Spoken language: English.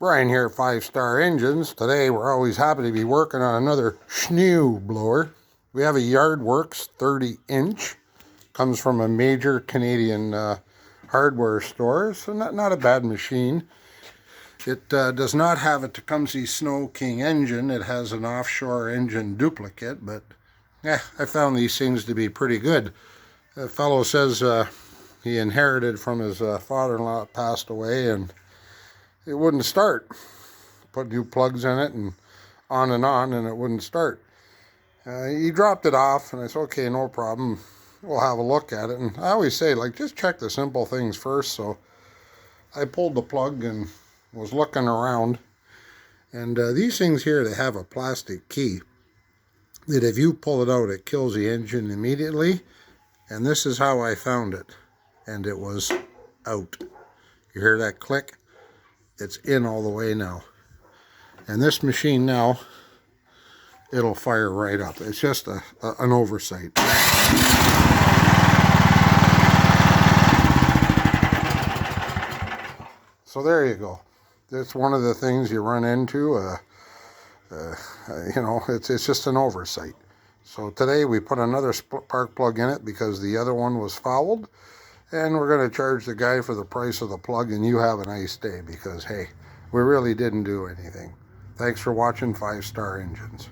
Brian here at 5-Star Engines. Today we're always happy to be working on another Sno blower. We have a Yard Works 30-inch. Comes from a major Canadian hardware store, so not a bad machine. It does not have a Tecumseh Sno King engine. It has an offshore engine duplicate, but yeah, I found these things to be pretty good. The fellow says he inherited from his father-in-law that passed away, and it wouldn't start. Put new plugs in it and and it wouldn't start. He dropped it off, and I said, okay, no problem. We'll have a look at it. And I always say, like, just check the simple things first. So I pulled the plug and was looking around. And these things here, they have a plastic key that if you pull it out, it kills the engine immediately. And this is how I found it. And it was out. You hear that click? It's in all the way now. And this machine now, it'll fire right up. It's just an oversight. So there you go. That's one of the things you run into. You know, it's just an oversight. So today we put another spark plug in it because the other one was fouled. And we're going to charge the guy for the price of the plug, and you have a nice day because, hey, we really didn't do anything. Thanks for watching 5-Star Engines.